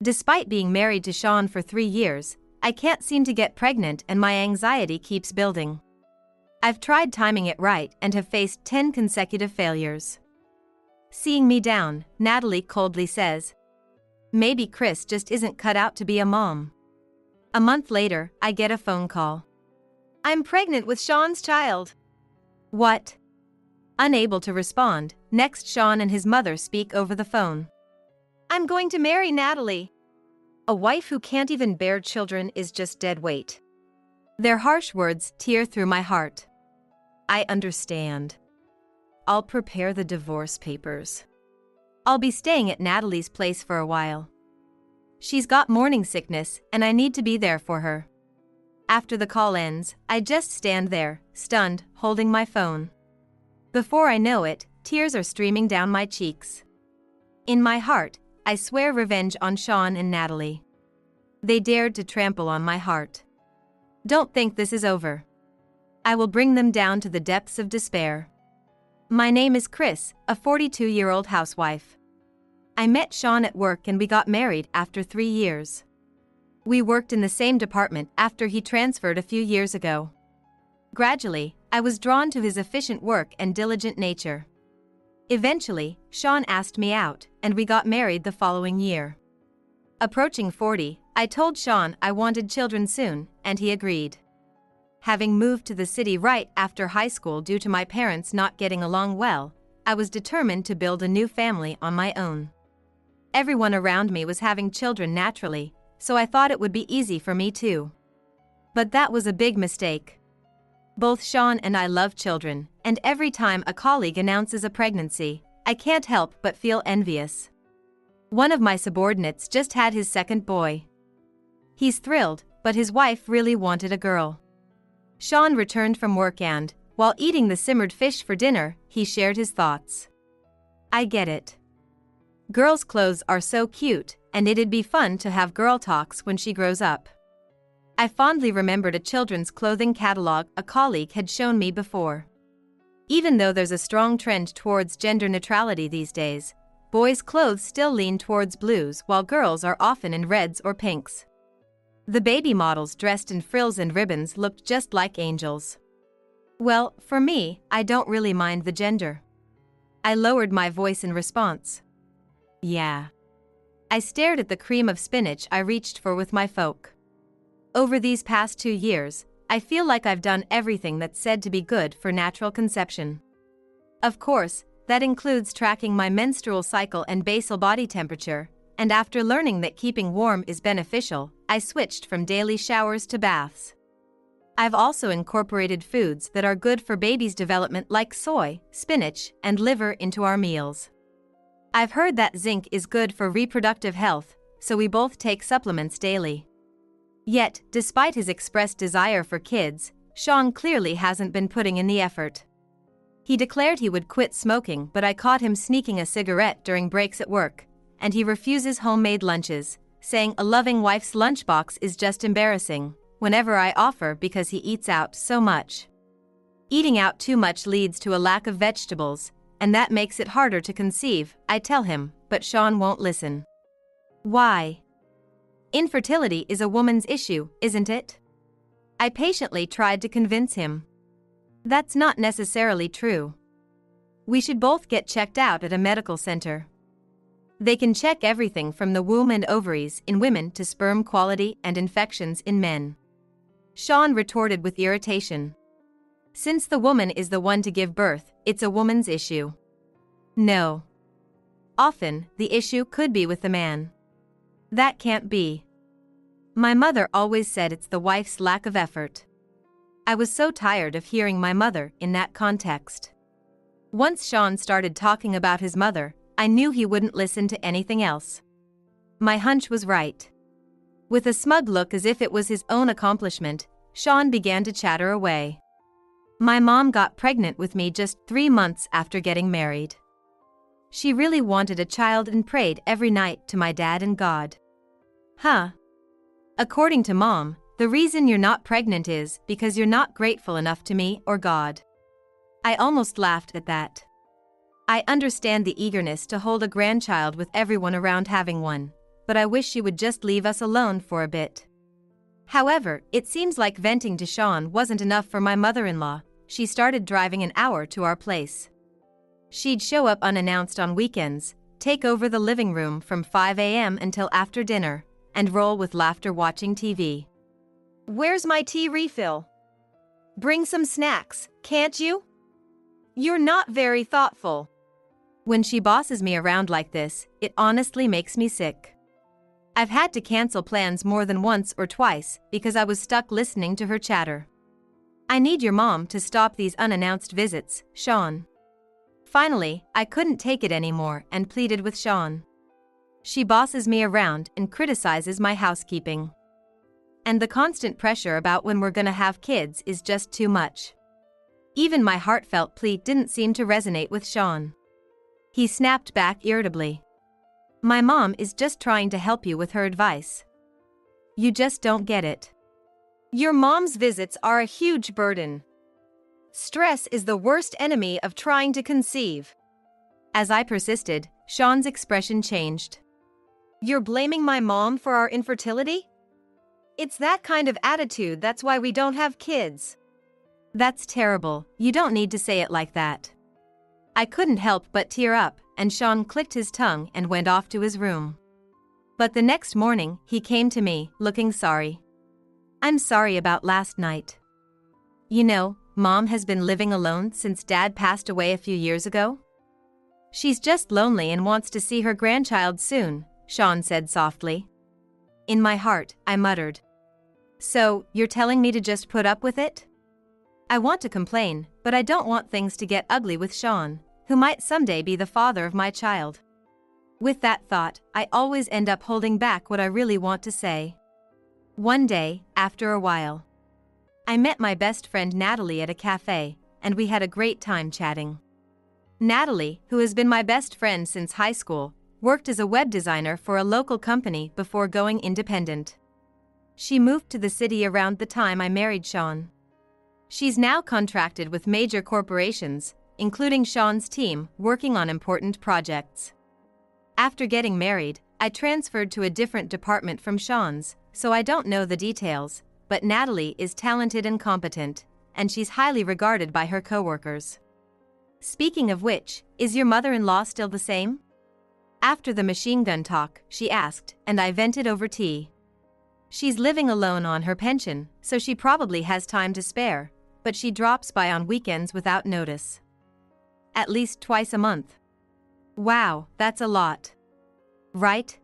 Despite being married to Sean for 3 years, I can't seem to get pregnant and my anxiety keeps building. I've tried timing it right and have faced 10 consecutive failures. Seeing me down, Natalie coldly says, "Maybe Chris just isn't cut out to be a mom." A month later, I get a phone call. "I'm pregnant with Sean's child." What? Unable to respond, next Sean and his mother speak over the phone. "I'm going to marry Natalie." A wife who can't even bear children is just dead weight. Their harsh words tear through my heart. I understand. I'll prepare the divorce papers. I'll be staying at Natalie's place for a while. She's got morning sickness and I need to be there for her. After the call ends, I just stand there, stunned, holding my phone. Before I know it, tears are streaming down my cheeks. In my heart, I swear revenge on Sean and Natalie. They dared to trample on my heart. Don't think this is over. I will bring them down to the depths of despair. My name is Chris, a 42-year-old housewife. I met Sean at work and we got married after 3 years. We worked in the same department after he transferred a few years ago. Gradually, I was drawn to his efficient work and diligent nature. Eventually, Sean asked me out, and we got married the following year. Approaching 40, I told Sean I wanted children soon, and he agreed. Having moved to the city right after high school due to my parents not getting along well, I was determined to build a new family on my own. Everyone around me was having children naturally, so I thought it would be easy for me too. But that was a big mistake. Both Sean and I love children, and every time a colleague announces a pregnancy, I can't help but feel envious. One of my subordinates just had his second boy. He's thrilled, but his wife really wanted a girl. Sean returned from work and, while eating the simmered fish for dinner, he shared his thoughts. I get it. Girls' clothes are so cute, and it'd be fun to have girl talks when she grows up. I fondly remembered a children's clothing catalog a colleague had shown me before. Even though there's a strong trend towards gender neutrality these days, boys' clothes still lean towards blues while girls are often in reds or pinks. The baby models dressed in frills and ribbons looked just like angels. Well, for me, I don't really mind the gender. I lowered my voice in response. Yeah. I stared at the cream of spinach I reached for with my fork. Over these past 2 years, I feel like I've done everything that's said to be good for natural conception. Of course, that includes tracking my menstrual cycle and basal body temperature, and after learning that keeping warm is beneficial, I switched from daily showers to baths. I've also incorporated foods that are good for baby's development like soy, spinach, and liver into our meals. I've heard that zinc is good for reproductive health, so we both take supplements daily. Yet, despite his expressed desire for kids, Sean clearly hasn't been putting in the effort. He declared he would quit smoking, but I caught him sneaking a cigarette during breaks at work, and he refuses homemade lunches, saying a loving wife's lunchbox is just embarrassing whenever I offer because he eats out so much. Eating out too much leads to a lack of vegetables, and that makes it harder to conceive, I tell him, but Sean won't listen. Why? Infertility is a woman's issue, isn't it? I patiently tried to convince him. That's not necessarily true. We should both get checked out at a medical center. They can check everything from the womb and ovaries in women to sperm quality and infections in men. Sean retorted with irritation. Since the woman is the one to give birth, it's a woman's issue. No. Often, the issue could be with the man. That can't be. My mother always said it's the wife's lack of effort. I was so tired of hearing my mother in that context. Once Sean started talking about his mother, I knew he wouldn't listen to anything else. My hunch was right. With a smug look as if it was his own accomplishment, Sean began to chatter away. My mom got pregnant with me just 3 months after getting married. She really wanted a child and prayed every night to my dad and God. Huh? According to Mom, the reason you're not pregnant is because you're not grateful enough to me or God. I almost laughed at that. I understand the eagerness to hold a grandchild with everyone around having one, but I wish she would just leave us alone for a bit. However, it seems like venting to Sean wasn't enough for my mother-in-law. She started driving an hour to our place. She'd show up unannounced on weekends, take over the living room from 5 a.m. until after dinner, and roll with laughter watching TV. "Where's my tea refill? Bring some snacks, can't you? You're not very thoughtful." When she bosses me around like this, it honestly makes me sick. I've had to cancel plans more than once or twice because I was stuck listening to her chatter. "I need your mom to stop these unannounced visits, Sean." Finally, I couldn't take it anymore and pleaded with Sean. She bosses me around and criticizes my housekeeping. And the constant pressure about when we're gonna have kids is just too much. Even my heartfelt plea didn't seem to resonate with Sean. He snapped back irritably. "My mom is just trying to help you with her advice. You just don't get it. Your mom's visits are a huge burden. Stress is the worst enemy of trying to conceive." As I persisted, Sean's expression changed. "You're blaming my mom for our infertility? It's that kind of attitude that's why we don't have kids." "That's terrible, you don't need to say it like that." I couldn't help but tear up, and Sean clicked his tongue and went off to his room. But the next morning, he came to me, looking sorry. "I'm sorry about last night. You know, Mom has been living alone since Dad passed away a few years ago. She's just lonely and wants to see her grandchild soon," Sean said softly. In my heart, I muttered, "So, you're telling me to just put up with it?" I want to complain, but I don't want things to get ugly with Sean, who might someday be the father of my child. With that thought, I always end up holding back what I really want to say. One day, after a while, I met my best friend Natalie at a cafe, and we had a great time chatting. Natalie, who has been my best friend since high school, worked as a web designer for a local company before going independent. She moved to the city around the time I married Sean. She's now contracted with major corporations, including Sean's team, working on important projects. After getting married, I transferred to a different department from Sean's, so I don't know the details, but Natalie is talented and competent, and she's highly regarded by her coworkers. Speaking of which, is your mother-in-law still the same? After the machine gun talk, she asked, and I vented over tea. She's living alone on her pension, so she probably has time to spare, but she drops by on weekends without notice. At least twice a month. Wow, that's a lot. Right?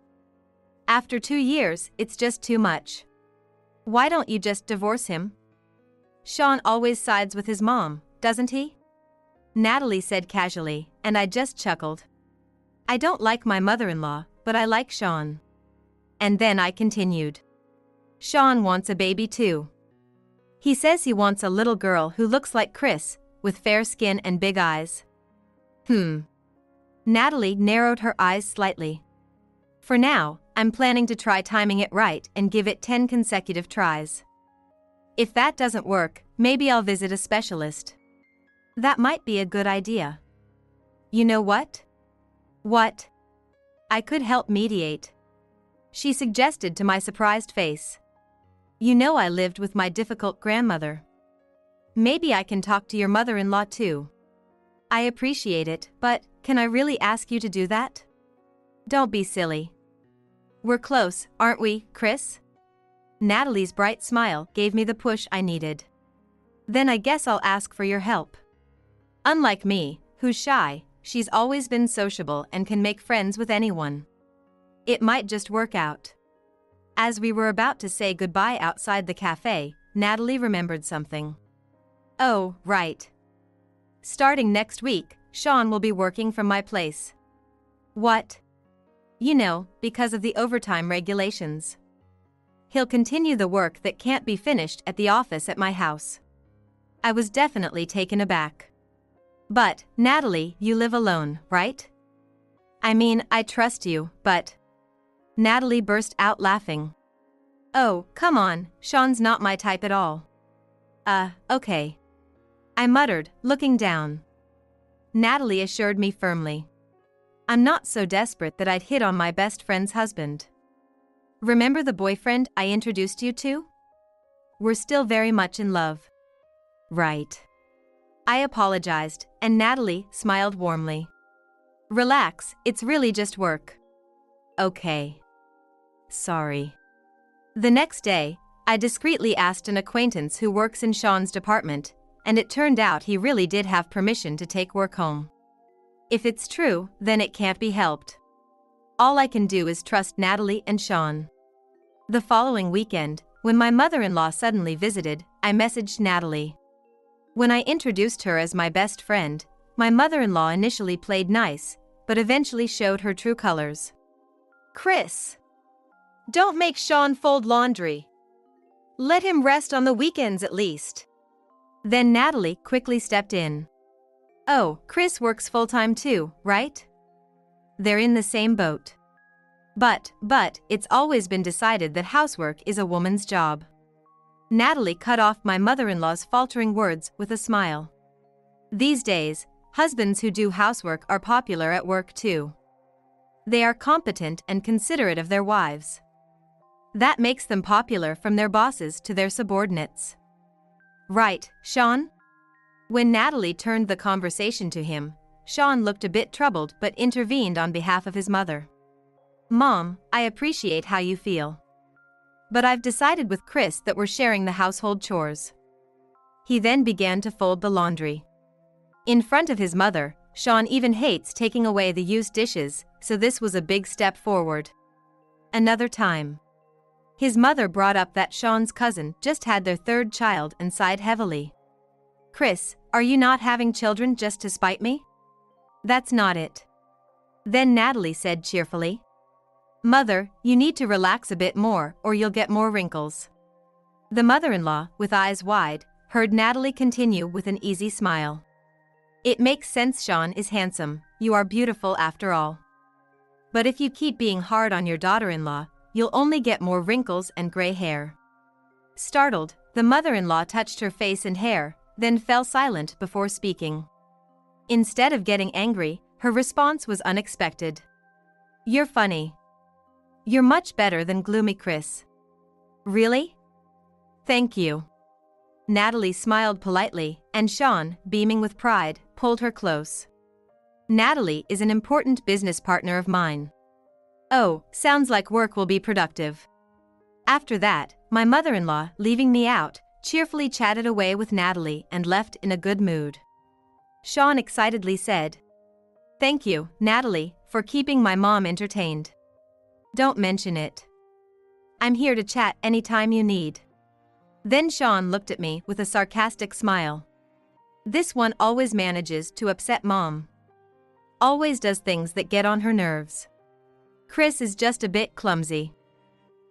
After 2 years, it's just too much. Why don't you just divorce him? Sean always sides with his mom, doesn't he? Natalie said casually, and I just chuckled. I don't like my mother-in-law, but I like Sean. And then I continued. Sean wants a baby too. He says he wants a little girl who looks like Chris, with fair skin and big eyes. Natalie narrowed her eyes slightly. For now, I'm planning to try timing it right and give it 10 consecutive tries. If that doesn't work, maybe I'll visit a specialist. That might be a good idea. You know what? What? I could help mediate. She suggested to my surprised face. You know I lived with my difficult grandmother. Maybe I can talk to your mother-in-law too. I appreciate it, but can I really ask you to do that? Don't be silly. We're close, aren't we, Chris? Natalie's bright smile gave me the push I needed. Then I guess I'll ask for your help. Unlike me, who's shy, she's always been sociable and can make friends with anyone. It might just work out. As we were about to say goodbye outside the cafe, Natalie remembered something. Oh, right. Starting next week, Sean will be working from my place. What? You know, because of the overtime regulations. He'll continue the work that can't be finished at the office at my house. I was definitely taken aback. But, Natalie, you live alone, right? I mean, I trust you, but... Natalie burst out laughing. Oh, come on, Sean's not my type at all. Okay. I muttered, looking down. Natalie assured me firmly. I'm not so desperate that I'd hit on my best friend's husband. Remember the boyfriend I introduced you to? We're still very much in love. Right. I apologized, and Natalie smiled warmly. Relax, it's really just work. Okay. Sorry. The next day, I discreetly asked an acquaintance who works in Sean's department, and it turned out he really did have permission to take work home. If it's true, then it can't be helped. All I can do is trust Natalie and Sean. The following weekend, when my mother-in-law suddenly visited, I messaged Natalie. When I introduced her as my best friend, my mother-in-law initially played nice, but eventually showed her true colors. Chris! Don't make Sean fold laundry. Let him rest on the weekends at least. Then Natalie quickly stepped in. Oh, Chris works full-time too, right? They're in the same boat. But, it's always been decided that housework is a woman's job. Natalie cut off my mother-in-law's faltering words with a smile. These days, husbands who do housework are popular at work too. They are competent and considerate of their wives. That makes them popular from their bosses to their subordinates. Right, Sean? When Natalie turned the conversation to him, Sean looked a bit troubled but intervened on behalf of his mother. Mom, I appreciate how you feel. But I've decided with Chris that we're sharing the household chores. He then began to fold the laundry. In front of his mother, Sean even hates taking away the used dishes, so this was a big step forward. Another time. His mother brought up that Sean's cousin just had their third child and sighed heavily. Chris, are you not having children just to spite me? That's not it. Then Natalie said cheerfully, Mother, you need to relax a bit more or you'll get more wrinkles. The mother-in-law, with eyes wide, heard Natalie continue with an easy smile. It makes sense. Sean is handsome, you are beautiful after all. But if you keep being hard on your daughter-in-law, you'll only get more wrinkles and gray hair. Startled, the mother-in-law touched her face and hair, then fell silent before speaking. Instead of getting angry, her response was unexpected. You're funny. You're much better than gloomy Chris. Really? Thank you. Natalie smiled politely, and Sean, beaming with pride, pulled her close. Natalie is an important business partner of mine. Oh, sounds like work will be productive. After that, my mother-in-law, leaving me out, cheerfully chatted away with Natalie and left in a good mood. Sean excitedly said, Thank you, Natalie, for keeping my mom entertained. Don't mention it. I'm here to chat anytime you need. Then Sean looked at me with a sarcastic smile. This one always manages to upset Mom. Always does things that get on her nerves. Chris is just a bit clumsy.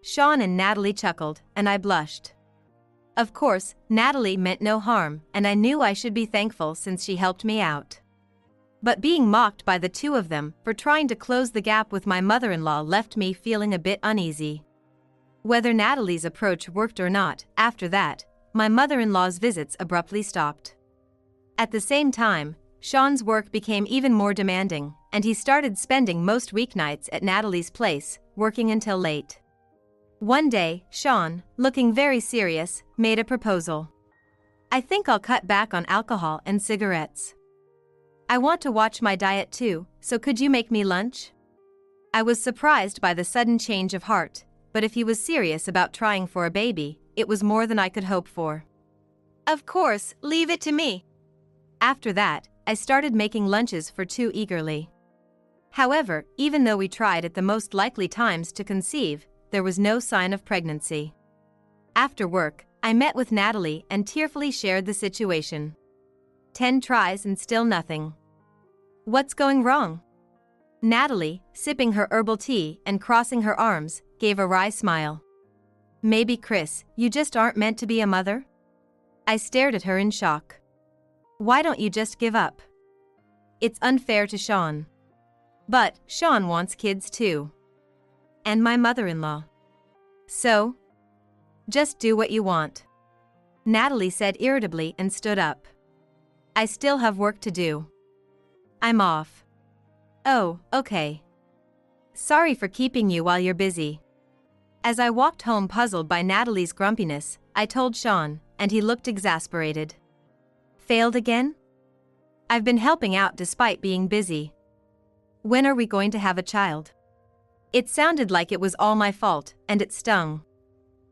Sean and Natalie chuckled, and I blushed. Of course, Natalie meant no harm, and I knew I should be thankful since she helped me out. But being mocked by the two of them for trying to close the gap with my mother-in-law left me feeling a bit uneasy. Whether Natalie's approach worked or not, after that, my mother-in-law's visits abruptly stopped. At the same time, Sean's work became even more demanding, and he started spending most weeknights at Natalie's place, working until late. One day, Sean, looking very serious, made a proposal. I think I'll cut back on alcohol and cigarettes. I want to watch my diet too, so could you make me lunch? I was surprised by the sudden change of heart, but if he was serious about trying for a baby, it was more than I could hope for. Of course, leave it to me. After that, I started making lunches for two eagerly. However, even though we tried at the most likely times to conceive, there was no sign of pregnancy. After work, I met with Natalie and tearfully shared the situation. 10 tries and still nothing. What's going wrong? Natalie, sipping her herbal tea and crossing her arms, gave a wry smile. Maybe Chris, you just aren't meant to be a mother? I stared at her in shock. Why don't you just give up? It's unfair to Sean. But Sean wants kids too. And my mother-in-law. So? Just do what you want. Natalie said irritably and stood up. I still have work to do. I'm off. Oh, okay. Sorry for keeping you while you're busy. As I walked home puzzled by Natalie's grumpiness, I told Sean, and he looked exasperated. Failed again? I've been helping out despite being busy. When are we going to have a child? It sounded like it was all my fault, and it stung.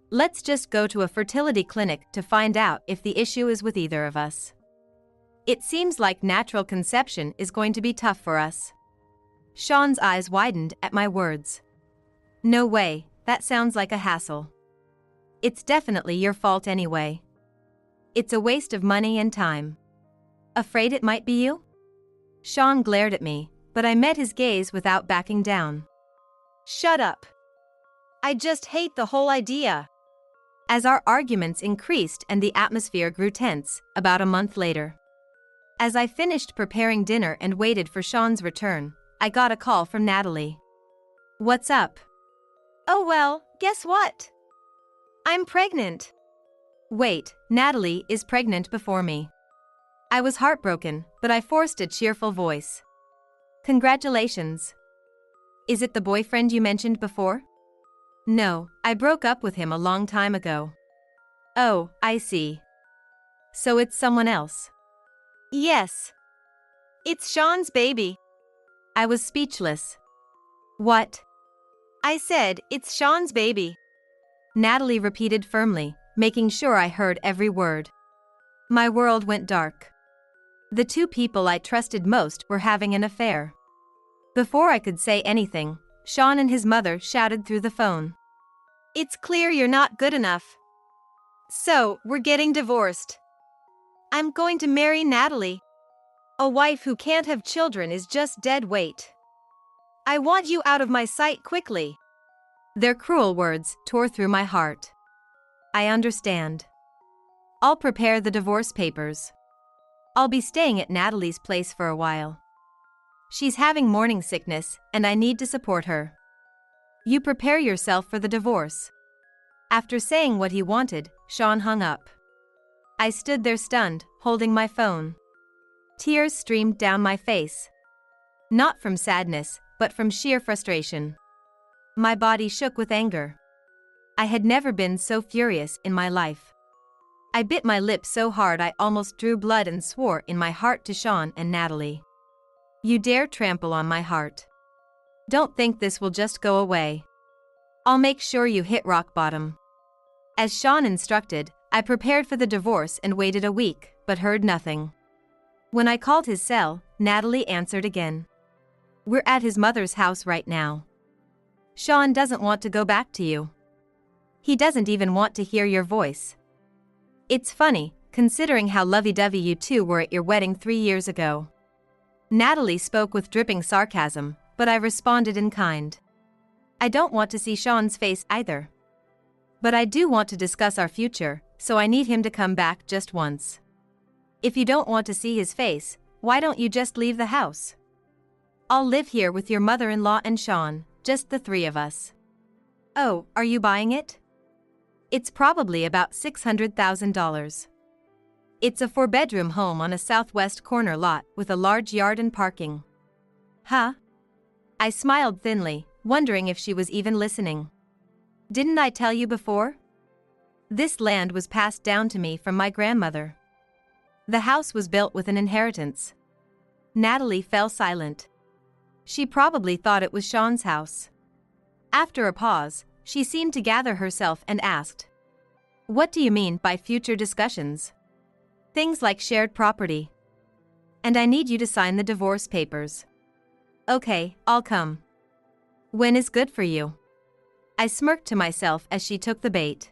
Let's just go to a fertility clinic to find out if the issue is with either of us. It seems like natural conception is going to be tough for us. Sean's eyes widened at my words. No way, that sounds like a hassle. It's definitely your fault anyway. It's a waste of money and time. Afraid it might be you? Sean glared at me, but I met his gaze without backing down. Shut up. I just hate the whole idea. As our arguments increased and the atmosphere grew tense, about a month later. As I finished preparing dinner and waited for Sean's return, I got a call from Natalie. What's up? Oh well, guess what? I'm pregnant. Wait, Natalie is pregnant before me. I was heartbroken, but I forced a cheerful voice. Congratulations. Is it the boyfriend you mentioned before? No, I broke up with him a long time ago. Oh, I see. So it's someone else. Yes. It's Sean's baby. I was speechless. What? I said, it's Sean's baby. Natalie repeated firmly, making sure I heard every word. My world went dark. The two people I trusted most were having an affair. Before I could say anything, Sean and his mother shouted through the phone. It's clear you're not good enough. So, we're getting divorced. I'm going to marry Natalie. A wife who can't have children is just dead weight. I want you out of my sight quickly. Their cruel words tore through my heart. I understand. I'll prepare the divorce papers. I'll be staying at Natalie's place for a while. She's having morning sickness, and I need to support her. You prepare yourself for the divorce. After saying what he wanted, Sean hung up. I stood there stunned, holding my phone. Tears streamed down my face. Not from sadness, but from sheer frustration. My body shook with anger. I had never been so furious in my life. I bit my lip so hard I almost drew blood and swore in my heart to Sean and Natalie. You dare trample on my heart. Don't think this will just go away. I'll make sure you hit rock bottom. As Sean instructed, I prepared for the divorce and waited a week, but heard nothing. When I called his cell, Natalie answered again. We're at his mother's house right now. Sean doesn't want to go back to you. He doesn't even want to hear your voice. It's funny, considering how lovey-dovey you two were at your wedding 3 years ago. Natalie spoke with dripping sarcasm, but I responded in kind. I don't want to see Sean's face either. But I do want to discuss our future, so I need him to come back just once. If you don't want to see his face, why don't you just leave the house? I'll live here with your mother-in-law and Sean, just the three of us. Oh, are you buying it? It's probably about $600,000. It's a 4-bedroom home on a southwest corner lot with a large yard and parking. Huh? I smiled thinly, wondering if she was even listening. Didn't I tell you before? This land was passed down to me from my grandmother. The house was built with an inheritance. Natalie fell silent. She probably thought it was Sean's house. After a pause, she seemed to gather herself and asked, What do you mean by future discussions? Things like shared property. And I need you to sign the divorce papers. Okay, I'll come. When is good for you? I smirked to myself as she took the bait.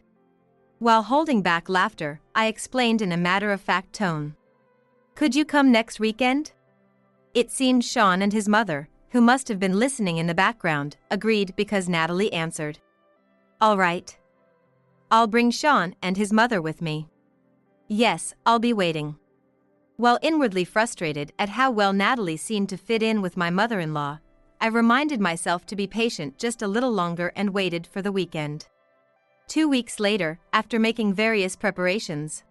While holding back laughter, I explained in a matter-of-fact tone. Could you come next weekend? It seemed Sean and his mother, who must have been listening in the background, agreed because Natalie answered. All right. I'll bring Sean and his mother with me. Yes, I'll be waiting. While inwardly frustrated at how well Natalie seemed to fit in with my mother-in-law, I reminded myself to be patient just a little longer and waited for the weekend. 2 weeks later, after making various preparations,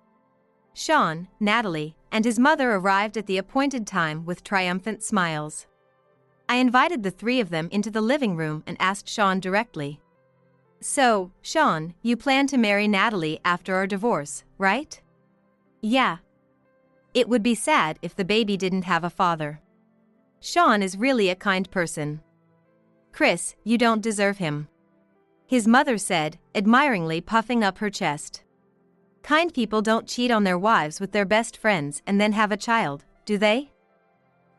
Sean, Natalie, and his mother arrived at the appointed time with triumphant smiles. I invited the three of them into the living room and asked Sean directly. So, Sean, you plan to marry Natalie after our divorce, right? Yeah. It would be sad if the baby didn't have a father. Sean is really a kind person. Chris, you don't deserve him. His mother said, admiringly puffing up her chest. Kind people don't cheat on their wives with their best friends and then have a child, do they?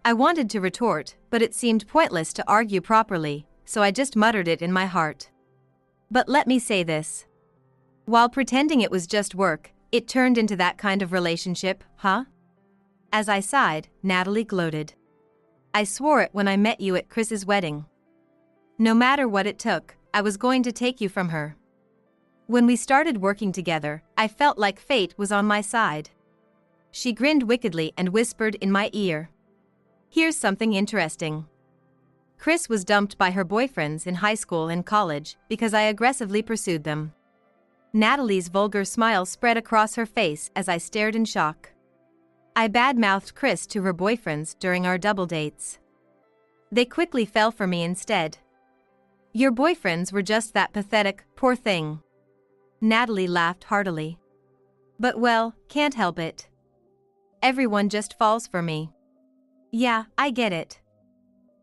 I wanted to retort, but it seemed pointless to argue properly, so I just muttered it in my heart. But let me say this. While pretending it was just work, it turned into that kind of relationship, huh? As I sighed, Natalie gloated. I swore it when I met you at Chris's wedding. No matter what it took, I was going to take you from her. When we started working together, I felt like fate was on my side. She grinned wickedly and whispered in my ear. Here's something interesting. Chris was dumped by her boyfriends in high school and college because I aggressively pursued them. Natalie's vulgar smile spread across her face as I stared in shock. I badmouthed Chris to her boyfriends during our double dates. They quickly fell for me instead. Your boyfriends were just that pathetic, poor thing. Natalie laughed heartily. But well, can't help it. Everyone just falls for me. Yeah, I get it.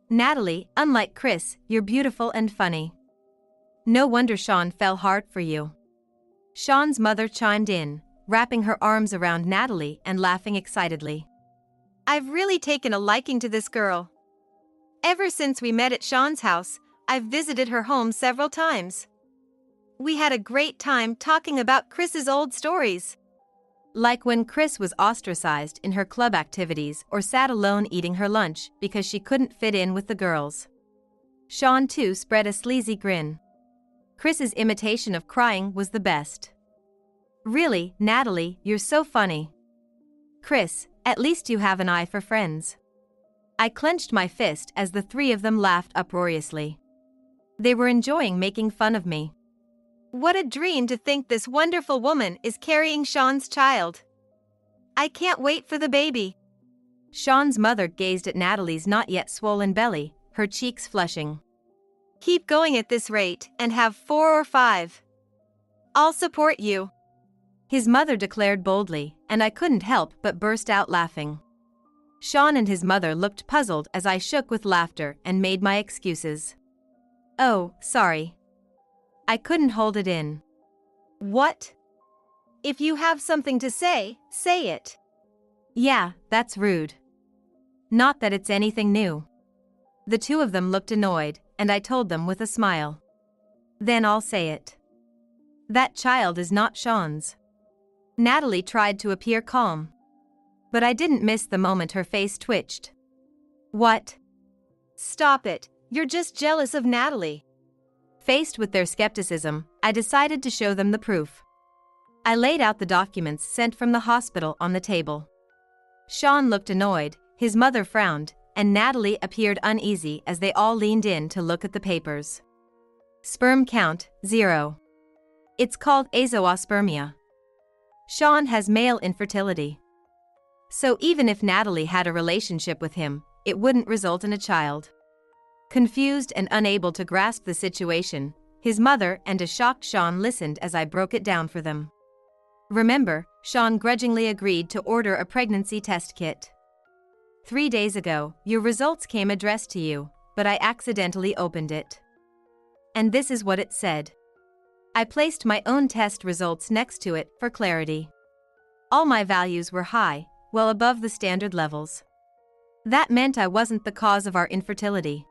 Natalie, unlike Chris, you're beautiful and funny. No wonder Sean fell hard for you. Sean's mother chimed in, wrapping her arms around Natalie and laughing excitedly. I've really taken a liking to this girl. Ever since we met at Sean's house, I've visited her home several times. We had a great time talking about Chris's old stories. Like when Chris was ostracized in her club activities or sat alone eating her lunch because she couldn't fit in with the girls. Sean too spread a sleazy grin. Chris's imitation of crying was the best. Really, Natalie, you're so funny. Chris, at least you have an eye for friends. I clenched my fist as the three of them laughed uproariously. They were enjoying making fun of me. What a dream to think this wonderful woman is carrying Sean's child. I can't wait for the baby. Sean's mother gazed at Natalie's not yet swollen belly, her cheeks flushing. Keep going at this rate and have 4 or 5. I'll support you. His mother declared boldly, and I couldn't help but burst out laughing. Sean and his mother looked puzzled as I shook with laughter and made my excuses. Oh, sorry. I couldn't hold it in. What? If you have something to say, say it. Yeah, that's rude. Not that it's anything new. The two of them looked annoyed, and I told them with a smile. Then I'll say it. That child is not Sean's. Natalie tried to appear calm. But I didn't miss the moment her face twitched. What? Stop it, you're just jealous of Natalie. Faced with their skepticism, I decided to show them the proof. I laid out the documents sent from the hospital on the table. Sean looked annoyed, his mother frowned, and Natalie appeared uneasy as they all leaned in to look at the papers. Sperm count, 0. It's called azoospermia. Sean has male infertility. So even if Natalie had a relationship with him, it wouldn't result in a child. Confused and unable to grasp the situation, his mother and a shocked Sean listened as I broke it down for them. Remember, Sean grudgingly agreed to order a pregnancy test kit. 3 days ago, your results came addressed to you, but I accidentally opened it. And this is what it said. I placed my own test results next to it for clarity. All my values were high, well above the standard levels. That meant I wasn't the cause of our infertility.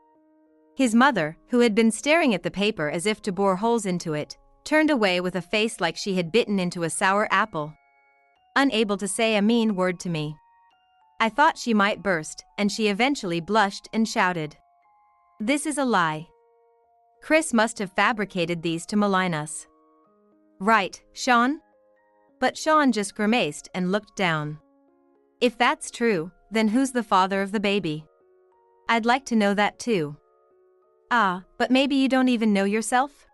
His mother, who had been staring at the paper as if to bore holes into it, turned away with a face like she had bitten into a sour apple. Unable to say a mean word to me. I thought she might burst, and she eventually blushed and shouted. This is a lie. Chris must have fabricated these to malign us. Right, Sean? But Sean just grimaced and looked down. If that's true, then who's the father of the baby? I'd like to know that too. Ah, but maybe you don't even know yourself?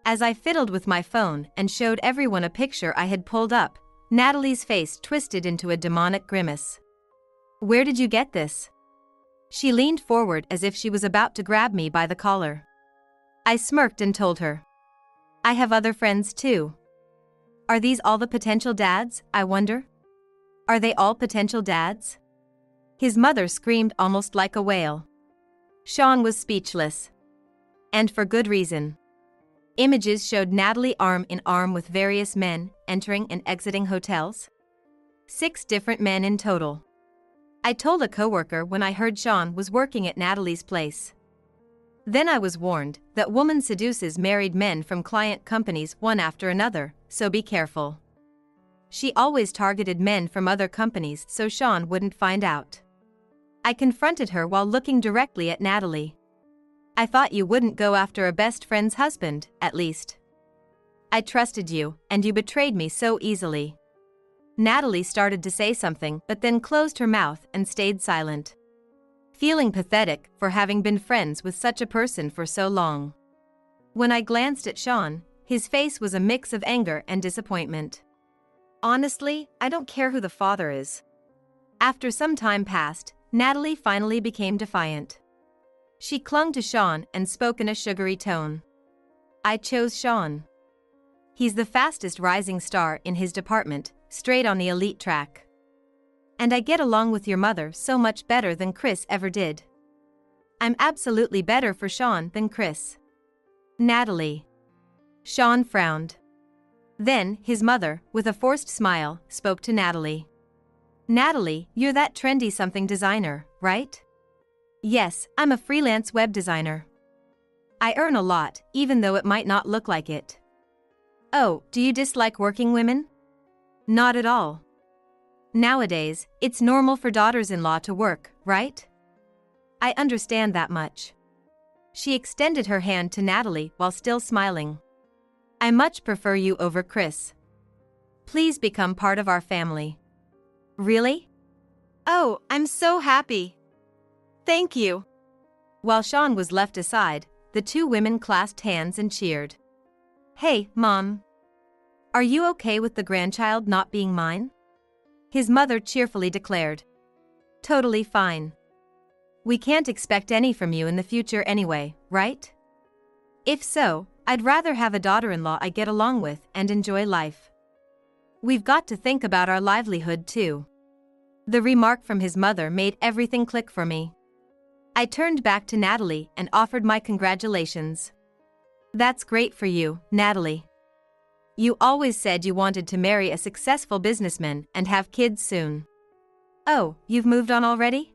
As I fiddled with my phone and showed everyone a picture I had pulled up, Natalie's face twisted into a demonic grimace. Where did you get this? She leaned forward as if she was about to grab me by the collar. I smirked and told her. I have other friends too. Are these all the potential dads, I wonder? Are they all potential dads? His mother screamed almost like a wail. Sean was speechless. And for good reason. Images showed Natalie arm in arm with various men, entering and exiting hotels. 6 different men in total. I told a coworker when I heard Sean was working at Natalie's place. Then I was warned that woman seduces married men from client companies one after another, so be careful. She always targeted men from other companies so Sean wouldn't find out. I confronted her while looking directly at Natalie. I thought you wouldn't go after a best friend's husband, at least. I trusted you, and you betrayed me so easily. Natalie started to say something but then closed her mouth and stayed silent. Feeling pathetic for having been friends with such a person for so long. When I glanced at Sean, his face was a mix of anger and disappointment. Honestly, I don't care who the father is. After some time passed, Natalie finally became defiant. She clung to Sean and spoke in a sugary tone. I chose Sean. He's the fastest rising star in his department, straight on the elite track. And I get along with your mother so much better than Chris ever did. I'm absolutely better for Sean than Chris. Natalie. Sean frowned. Then, his mother, with a forced smile, spoke to Natalie. Natalie, you're that trendy something designer, right? Yes, I'm a freelance web designer. I earn a lot, even though it might not look like it. Oh, do you dislike working women? Not at all. Nowadays, it's normal for daughters-in-law to work, right? I understand that much. She extended her hand to Natalie while still smiling. I much prefer you over Chris. Please become part of our family. Really? Oh, I'm so happy. Thank you. While Sean was left aside, the 2 women clasped hands and cheered. Hey, Mom. Are you okay with the grandchild not being mine? His mother cheerfully declared. Totally fine. We can't expect any from you in the future anyway, right? If so, I'd rather have a daughter-in-law I get along with and enjoy life. We've got to think about our livelihood too. The remark from his mother made everything click for me. I turned back to Natalie and offered my congratulations. That's great for you, Natalie. You always said you wanted to marry a successful businessman and have kids soon. Oh, you've moved on already?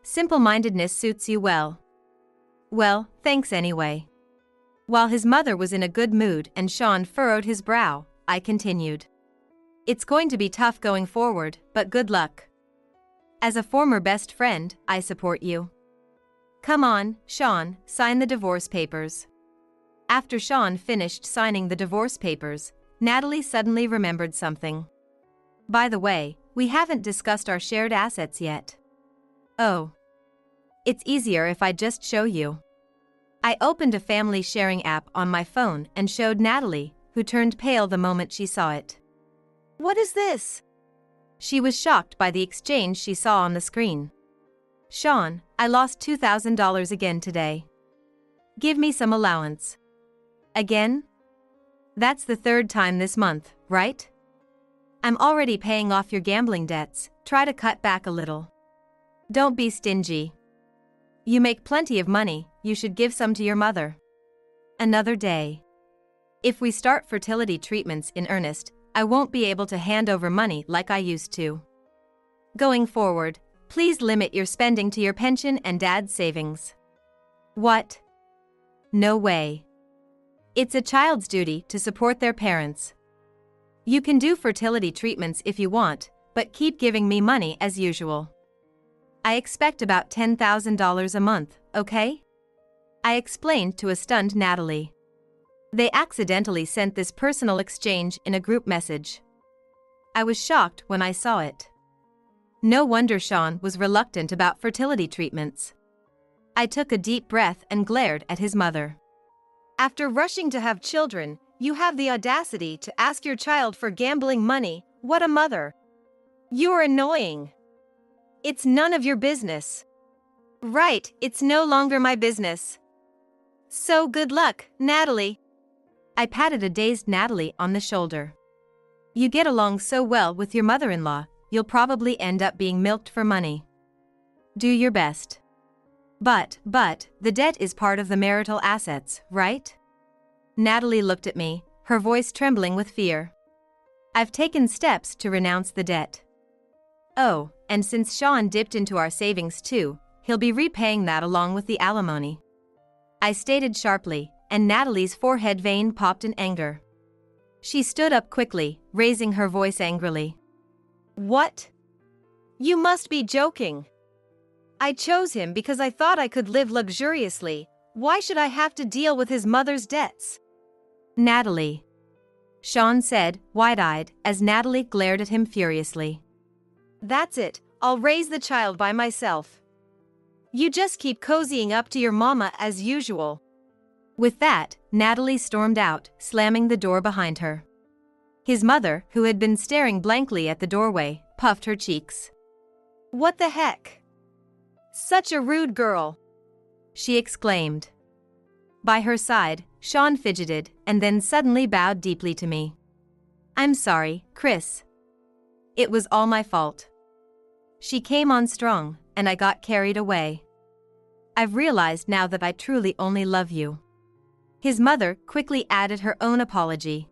Simple-mindedness suits you well. Well, thanks anyway. While his mother was in a good mood and Sean furrowed his brow, I continued. It's going to be tough going forward, but good luck. As a former best friend, I support you. Come on, Sean, sign the divorce papers. After Sean finished signing the divorce papers, Natalie suddenly remembered something. By the way, we haven't discussed our shared assets yet. Oh. It's easier if I just show you. I opened a family sharing app on my phone and showed Natalie, who turned pale the moment she saw it. What is this? She was shocked by the exchange she saw on the screen. Sean, I lost $2,000 again today. Give me some allowance. Again? That's the 3rd time this month, right? I'm already paying off your gambling debts, try to cut back a little. Don't be stingy. You make plenty of money, you should give some to your mother. Another day. If we start fertility treatments in earnest, I won't be able to hand over money like I used to. Going forward, please limit your spending to your pension and dad's savings. What? No way. It's a child's duty to support their parents. You can do fertility treatments if you want, but keep giving me money as usual. I expect about $10,000 a month, okay? I explained to a stunned Natalie. They accidentally sent this personal exchange in a group message. I was shocked when I saw it. No wonder Sean was reluctant about fertility treatments. I took a deep breath and glared at his mother. After rushing to have children, you have the audacity to ask your child for gambling money. What a mother! You're annoying. It's none of your business. Right, it's no longer my business. So good luck, Natalie. I patted a dazed Natalie on the shoulder. You get along so well with your mother-in-law, you'll probably end up being milked for money. Do your best. But, the debt is part of the marital assets, right? Natalie looked at me, her voice trembling with fear. I've taken steps to renounce the debt. Oh, and since Sean dipped into our savings too, he'll be repaying that along with the alimony. I stated sharply, and Natalie's forehead vein popped in anger. She stood up quickly, raising her voice angrily. What? You must be joking. I chose him because I thought I could live luxuriously. Why should I have to deal with his mother's debts? Natalie. Sean said, wide-eyed, as Natalie glared at him furiously. That's it, I'll raise the child by myself. You just keep cozying up to your mama as usual. With that, Natalie stormed out, slamming the door behind her. His mother, who had been staring blankly at the doorway, puffed her cheeks. What the heck? Such a rude girl, she exclaimed. By her side, Sean fidgeted and then suddenly bowed deeply to me. I'm sorry, Chris. It was all my fault. She came on strong, and I got carried away. I've realized now that I truly only love you. His mother quickly added her own apology.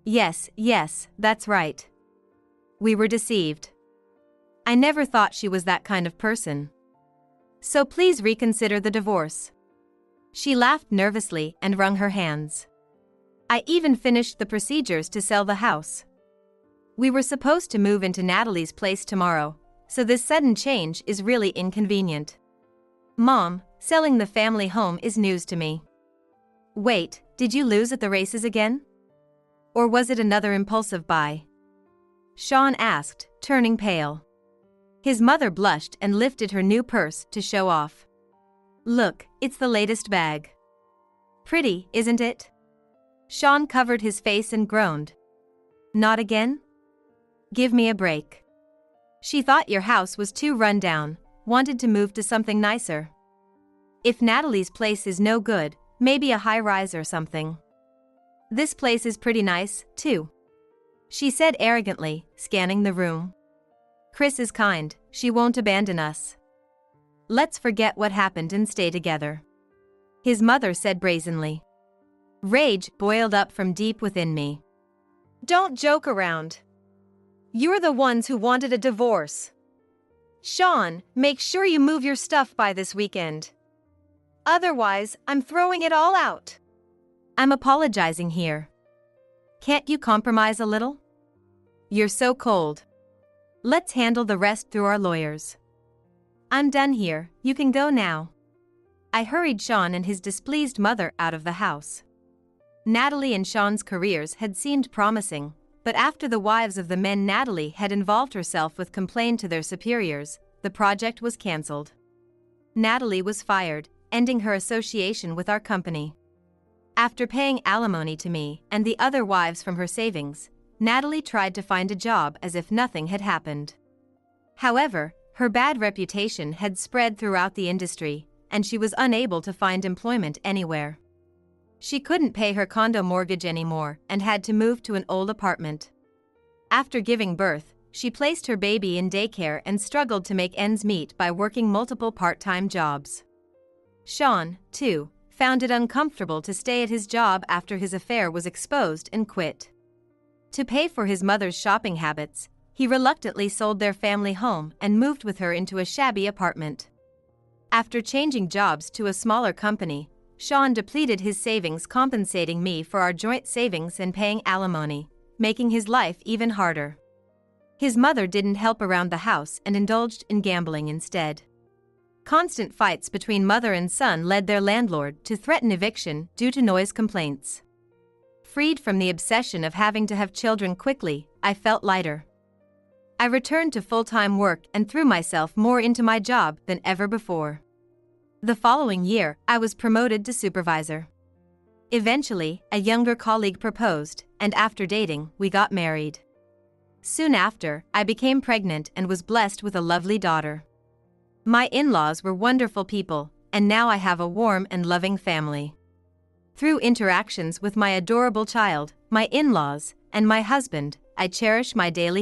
Yes, that's right. We were deceived. I never thought she was that kind of person. So please reconsider the divorce. She laughed nervously and wrung her hands. I even finished the procedures to sell the house. We were supposed to move into Natalie's place tomorrow, so this sudden change is really inconvenient. Mom, selling the family home is news to me. Wait, did you lose at the races again? Or was it another impulsive buy? Sean asked, turning pale. His mother blushed and lifted her new purse to show off. Look, it's the latest bag. Pretty, isn't it? Sean covered his face and groaned. Not again? Give me a break. She thought your house was too run down, wanted to move to something nicer. If Natalie's place is no good, maybe a high-rise or something. This place is pretty nice, too, she said arrogantly, scanning the room. Chris is kind, she won't abandon us. Let's forget what happened and stay together, his mother said brazenly. Rage boiled up from deep within me. Don't joke around. You're the ones who wanted a divorce. Sean, make sure you move your stuff by this weekend. Otherwise, I'm throwing it all out. I'm apologizing here. Can't you compromise a little? You're so cold. Let's handle the rest through our lawyers. I'm done here, you can go now. I hurried Sean and his displeased mother out of the house. Natalie and Sean's careers had seemed promising, but after the wives of the men Natalie had involved herself with complained to their superiors, the project was cancelled. Natalie was fired, ending her association with our company. After paying alimony to me and the other wives from her savings, Natalie tried to find a job as if nothing had happened. However, her bad reputation had spread throughout the industry, and she was unable to find employment anywhere. She couldn't pay her condo mortgage anymore and had to move to an old apartment. After giving birth, she placed her baby in daycare and struggled to make ends meet by working multiple part-time jobs. Sean, too, found it uncomfortable to stay at his job after his affair was exposed and quit. To pay for his mother's shopping habits, he reluctantly sold their family home and moved with her into a shabby apartment. After changing jobs to a smaller company, Sean depleted his savings compensating me for our joint savings and paying alimony, making his life even harder. His mother didn't help around the house and indulged in gambling instead. Constant fights between mother and son led their landlord to threaten eviction due to noise complaints. Freed from the obsession of having to have children quickly, I felt lighter. I returned to full-time work and threw myself more into my job than ever before. The following year, I was promoted to supervisor. Eventually, a younger colleague proposed, and after dating, we got married. Soon after, I became pregnant and was blessed with a lovely daughter. My in-laws were wonderful people, and now I have a warm and loving family. Through interactions with my adorable child, my in-laws, and my husband, I cherish my daily